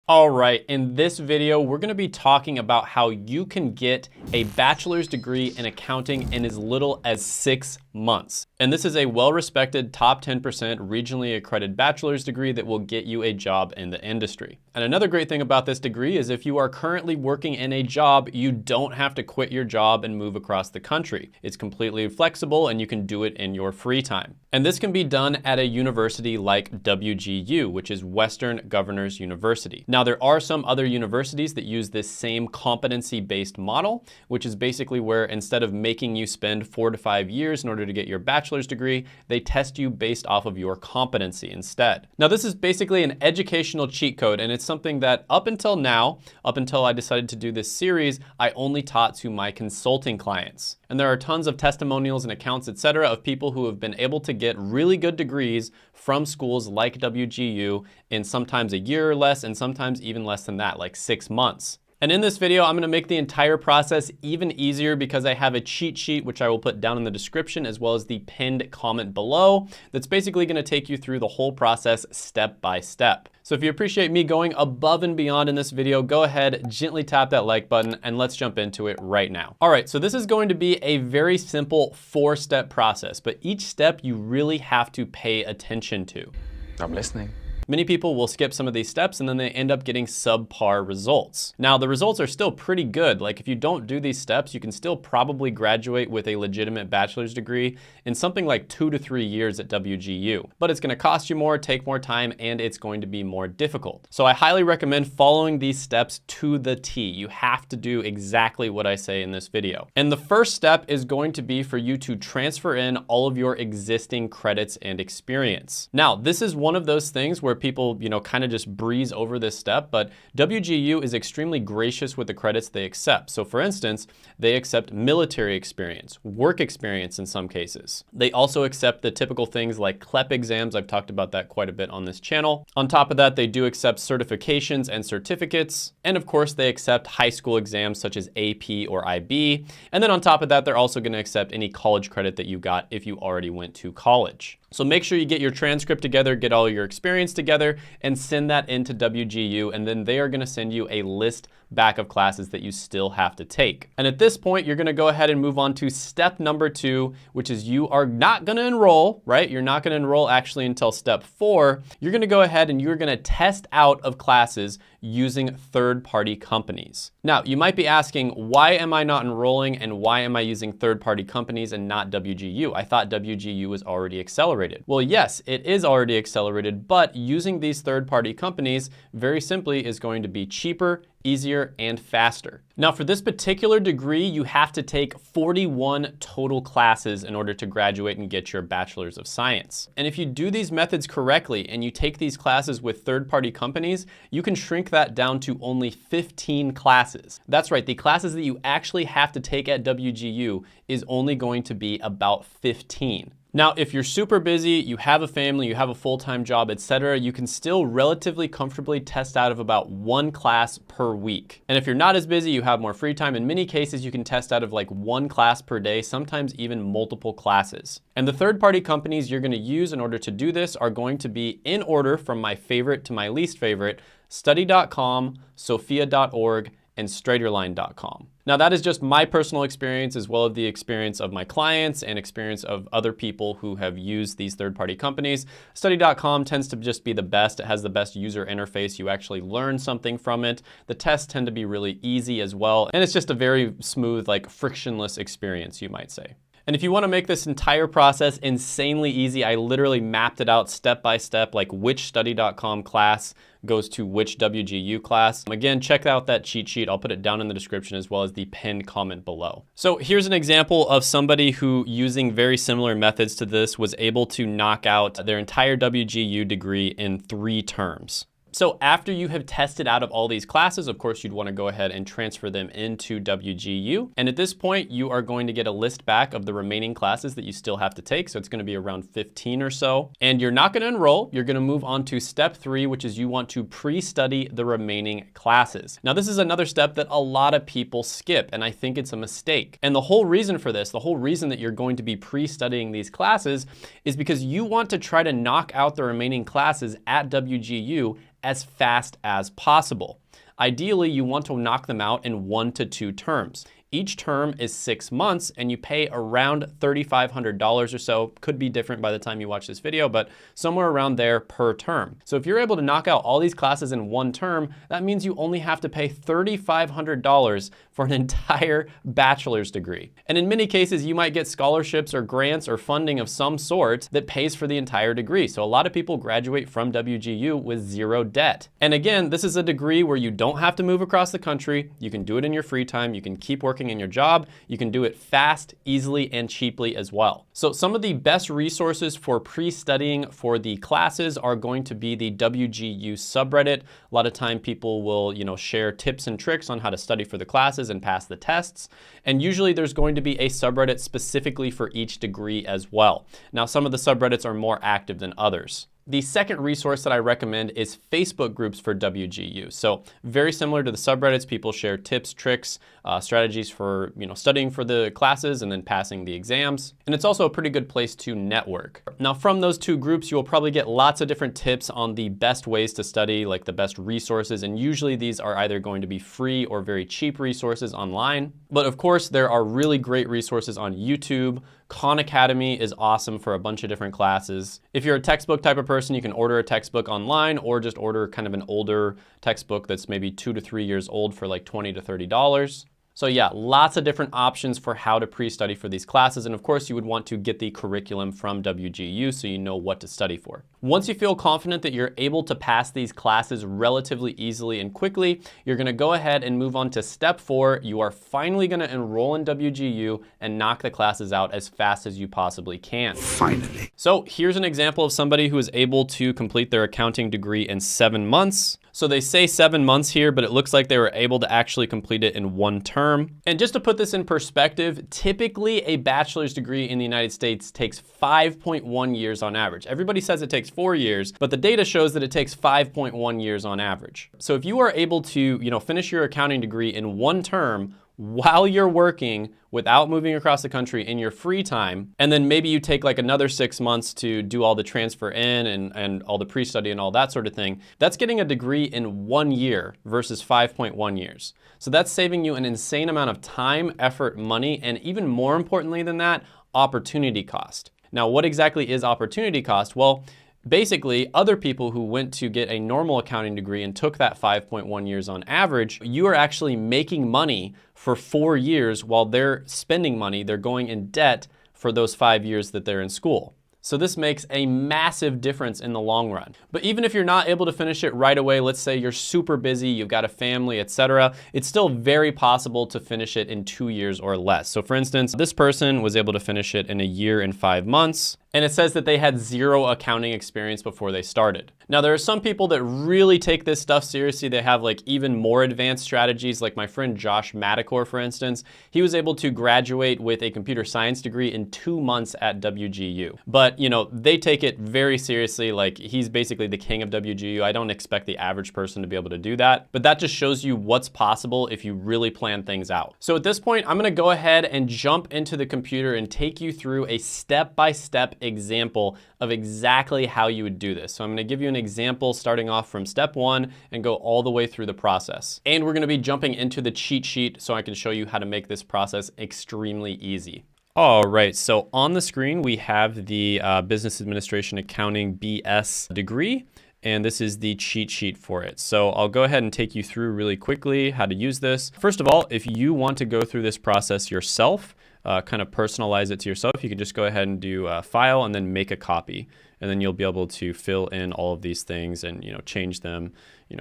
All right, in this video, we're gonna be talking about how you can get a bachelor's degree in accounting in as little as 6 months. And this is a well-respected top 10% regionally accredited bachelor's degree that will get you a job in the industry. And another great thing about this degree is if you are currently working in a job, you don't have to quit your job and move across the country. It's completely flexible and you can do it in your free time. And this can be done at a university like WGU, which is Western Governors University. Now, there are some other universities that use this same competency-based model, which is basically where instead of making you spend 4 to 5 years in order to get your bachelor's degree, they test you based off of your competency instead. Now, this is basically an educational cheat code, and it's something that up until now, up until I decided to do this series, I only taught to my consulting clients. And there are tons of testimonials and accounts, etc., of people who have been able to get really good degrees from schools like WGU in sometimes a year or less, and sometimes even less than that, like 6 months. And in this video, I'm gonna make the entire process even easier because I have a cheat sheet, which I will put down in the description, as well as the pinned comment below, that's basically gonna take you through the whole process step by step. So if you appreciate me going above and beyond in this video, go ahead, gently tap that like button, and let's jump into it right now. All right, so this is going to be a very simple 4-step process, but each step you really have to pay attention to. I'm listening. Many people will skip some of these steps and then they end up getting subpar results. Now, the results are still pretty good. Like if you don't do these steps, you can still probably graduate with a legitimate bachelor's degree in something like 2 to 3 years at WGU. But it's gonna cost you more, take more time, and it's going to be more difficult. So I highly recommend following these steps to the T. You have to do exactly what I say in this video. And the first step is going to be for you to transfer in all of your existing credits and experience. Now, this is one of those things where people, kind of just breeze over this step, but WGU is extremely gracious with the credits they accept. So for instance, they accept military experience, work experience in some cases. They also accept the typical things like CLEP exams. I've talked about that quite a bit on this channel. On top of that, they do accept certifications and certificates. And of course, they accept high school exams such as AP or IB. And then on top of that, they're also going to accept any college credit that you got if you already went to college. So make sure you get your transcript together, get all your experience together, and send that into WGU, and then they are gonna send you a list back of classes that you still have to take. And at this point, you're gonna go ahead and move on to step number 2, which is you are not gonna enroll, right? You're not gonna enroll actually until step 4. You're gonna go ahead and you're gonna test out of classes using third-party companies. Now, you might be asking, why am I not enrolling and why am I using third-party companies and not WGU? I thought WGU was already accelerated. Well, yes, it is already accelerated, but using these third-party companies very simply is going to be cheaper, easier, and faster. Now, for this particular degree, you have to take 41 total classes in order to graduate and get your Bachelor's of Science. And if you do these methods correctly and you take these classes with third-party companies, you can shrink that down to only 15 classes. That's right, the classes that you actually have to take at WGU is only going to be about 15. Now, if you're super busy, you have a family, you have a full-time job, etc., you can still relatively comfortably test out of about 1 class per week. And if you're not as busy, you have more free time. In many cases, you can test out of like 1 class per day, sometimes even multiple classes. And the third-party companies you're gonna use in order to do this are going to be in order from my favorite to my least favorite: study.com, sophia.org, and straighterline.com. Now, that is just my personal experience as well as the experience of my clients and experience of other people who have used these third-party companies. Study.com tends to just be the best. It has the best user interface. You actually learn something from it. The tests tend to be really easy as well. And it's just a very smooth, like frictionless experience, you might say. And if you want to make this entire process insanely easy, I literally mapped it out step by step, like which study.com class goes to which WGU class. Again, check out that cheat sheet. I'll put it down in the description as well as the pinned comment below. So here's an example of somebody who, using very similar methods to this, was able to knock out their entire WGU degree in 3 terms. So after you have tested out of all these classes, of course, you'd want to go ahead and transfer them into WGU. And at this point, you are going to get a list back of the remaining classes that you still have to take. So it's going to be around 15 or so. And you're not going to enroll. You're going to move on to step 3, which is you want to pre-study the remaining classes. Now, this is another step that a lot of people skip, and I think it's a mistake. And the whole reason for this, the whole reason that you're going to be pre-studying these classes is because you want to try to knock out the remaining classes at WGU as fast as possible. Ideally, you want to knock them out in 1 to 2 terms. Each term is 6 months and you pay around $3,500 or so. Could be different by the time you watch this video, but somewhere around there per term. So if you're able to knock out all these classes in 1 term, that means you only have to pay $3,500 for an entire bachelor's degree. And in many cases, you might get scholarships or grants or funding of some sort that pays for the entire degree. So a lot of people graduate from WGU with 0 debt. And again, this is a degree where you don't have to move across the country. You can do it in your free time. You can keep working in your job. You can do it fast, easily, and cheaply as well. So some of the best resources for pre-studying for the classes are going to be the WGU subreddit. A lot of time people will, share tips and tricks on how to study for the classes and pass the tests. And usually there's going to be a subreddit specifically for each degree as well. Now, some of the subreddits are more active than others. The second resource that I recommend is Facebook groups for WGU. So very similar to the subreddits, people share tips, tricks, strategies for studying for the classes and then passing the exams. And it's also a pretty good place to network. Now from those 2 groups, you will probably get lots of different tips on the best ways to study, like the best resources. And usually these are either going to be free or very cheap resources online. But of course, there are really great resources on YouTube. Khan Academy is awesome for a bunch of different classes. If you're a textbook type of person, you can order a textbook online or just order kind of an older textbook that's maybe 2 to 3 years old for like $20 to $30. So yeah, lots of different options for how to pre-study for these classes. And of course, you would want to get the curriculum from WGU so you know what to study for. Once you feel confident that you're able to pass these classes relatively easily and quickly, you're gonna go ahead and move on to step 4. You are finally gonna enroll in WGU and knock the classes out as fast as you possibly can. Finally. So here's an example of somebody who is able to complete their accounting degree in 7 months. So they say 7 months here, but it looks like they were able to actually complete it in 1 term. And just to put this in perspective, typically a bachelor's degree in the United States takes 5.1 years on average. Everybody says it takes 4 years, but the data shows that it takes 5.1 years on average. So if you are able to, finish your accounting degree in 1 term, while you're working without moving across the country in your free time, and then maybe you take like another 6 months to do all the transfer in and all the pre-study and all that sort of thing, that's getting a degree in 1 year versus 5.1 years. So that's saving you an insane amount of time, effort, money, and even more importantly than that, opportunity cost. Now, what exactly is opportunity cost? Well, basically, other people who went to get a normal accounting degree and took that 5.1 years on average, you are actually making money for 4 years while they're spending money. They're going in debt for those 5 years that they're in school. So this makes a massive difference in the long run. But even if you're not able to finish it right away, let's say you're super busy, you've got a family, etc., it's still very possible to finish it in 2 years or less. So for instance, this person was able to finish it in 1 year and 5 months. And it says that they had 0 accounting experience before they started. Now, there are some people that really take this stuff seriously. They have like even more advanced strategies, like my friend Josh Madakor, for instance. He was able to graduate with a computer science degree in 2 months at WGU. But, they take it very seriously. Like, he's basically the king of WGU. I don't expect the average person to be able to do that. But that just shows you what's possible if you really plan things out. So at this point, I'm gonna go ahead and jump into the computer and take you through a step-by-step example of exactly how you would do this. So I'm gonna give you an example starting off from step 1 and go all the way through the process. And we're gonna be jumping into the cheat sheet so I can show you how to make this process extremely easy. All right, so on the screen, we have the Business Administration Accounting BS degree, and this is the cheat sheet for it. So I'll go ahead and take you through really quickly how to use this. First of all, if you want to go through this process yourself, kind of personalize it to yourself, you can just go ahead and do File and then make a copy. And then you'll be able to fill in all of these things and change them.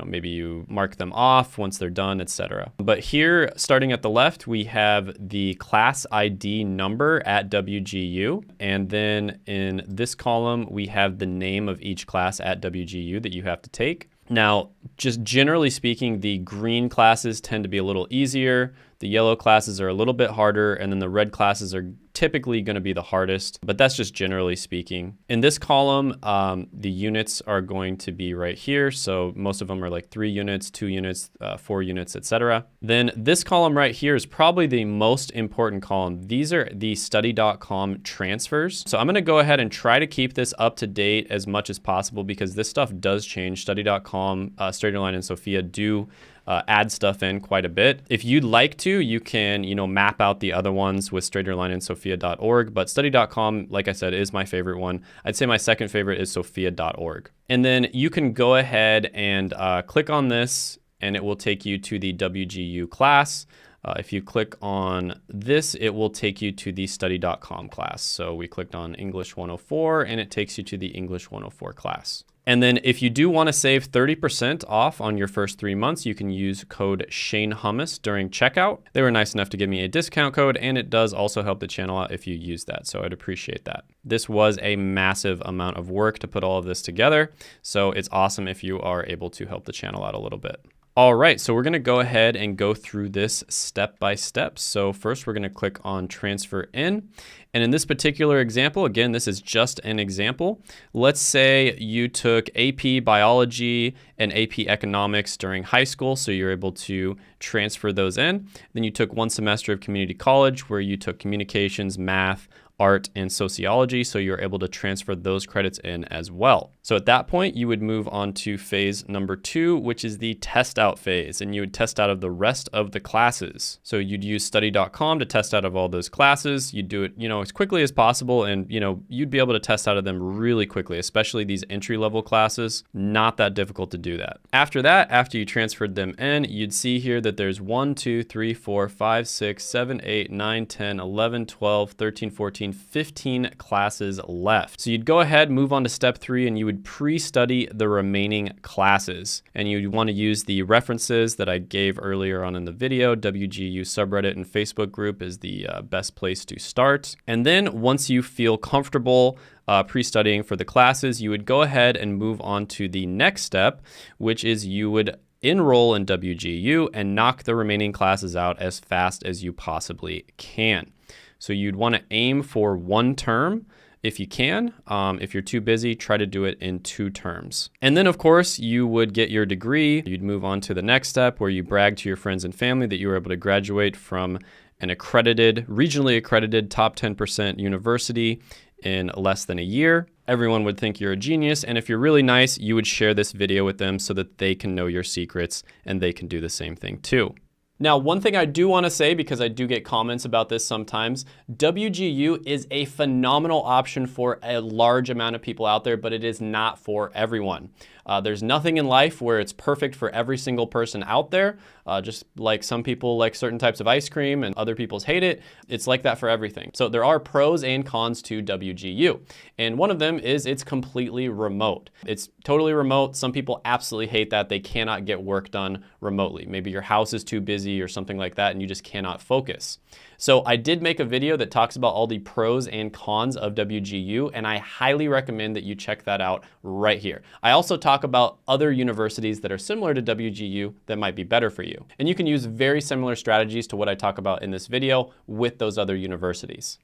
Maybe you mark them off once they're done, etc. But here, starting at the left, we have the class ID number at WGU. And then in this column, we have the name of each class at WGU that you have to take. Now, just generally speaking, the green classes tend to be a little easier. The yellow classes are a little bit harder, and then the red classes are typically going to be the hardest, but that's just generally speaking. In this column, the units are going to be right here. So most of them are like 3 units, 2 units, 4 units, etc. Then this column right here is probably the most important column. These are the study.com transfers. So I'm going to go ahead and try to keep this up to date as much as possible because this stuff does change. Study.com, StraighterLine and Sophia do add stuff in quite a bit. If you'd like to, you can, map out the other ones with straighterlineandsophia.org, but study.com, like I said, is my favorite one. I'd say my second favorite is sophia.org. And then you can go ahead and click on this and it will take you to the WGU class. If you click on this, it will take you to the study.com class. So we clicked on English 104 and it takes you to the English 104 class. And then if you do want to save 30% off on your first 3 months, you can use code Shane Hummus during checkout. They were nice enough to give me a discount code, and it does also help the channel out if you use that. So I'd appreciate that. This was a massive amount of work to put all of this together. So it's awesome if you are able to help the channel out a little bit. All right, so we're gonna go ahead and go through this step by step. So first we're gonna click on transfer in. And in this particular example, again, this is just an example. Let's say you took AP Biology and AP Economics during high school, so you're able to transfer those in. Then you took 1 semester of community college where you took communications, math, art, and sociology, so you're able to transfer those credits in as well. So at that point, you would move on to phase number 2, which is the test out phase, and you would test out of the rest of the classes. So you'd use study.com to test out of all those classes. You'd do it, as quickly as possible, and you'd be able to test out of them really quickly, especially these entry-level classes. Not that difficult to do that. After that, after you transferred them in, you'd see here that there's 1, 2, 3, 4, 5, 6, 7, 8, 9, 10, 11, 12, 13, 14, 15 classes left. So you'd go ahead, move on to step 3, and you would pre-study the remaining classes. And you'd want to use the references that I gave earlier on in the video. WGU subreddit and Facebook group is the best place to start. And then once you feel comfortable pre-studying for the classes, you would go ahead and move on to the next step, which is you would enroll in WGU and knock the remaining classes out as fast as you possibly can. So you'd want to aim for 1 term if you can. If you're too busy, try to do it in 2 terms. And then of course you would get your degree. You'd move on to the next step where you brag to your friends and family that you were able to graduate from an accredited, regionally accredited top 10% university in less than a year. Everyone would think you're a genius. And if you're really nice, you would share this video with them so that they can know your secrets and they can do the same thing too. Now, one thing I do want to say, because I do get comments about this sometimes, WGU is a phenomenal option for a large amount of people out there, but it is not for everyone. There's nothing in life where it's perfect for every single person out there. Just like some people like certain types of ice cream and other people's hate it, it's like that for everything. So there are pros and cons to WGU. And one of them is it's completely remote. It's totally remote. Some people absolutely hate that. They cannot get work done remotely. Maybe your house is too busy or something like that and you just cannot focus. So I did make a video that talks about all the pros and cons of WGU, and I highly recommend that you check that out right here. I also talk about other universities that are similar to WGU that might be better for you. And you can use very similar strategies to what I talk about in this video with those other universities.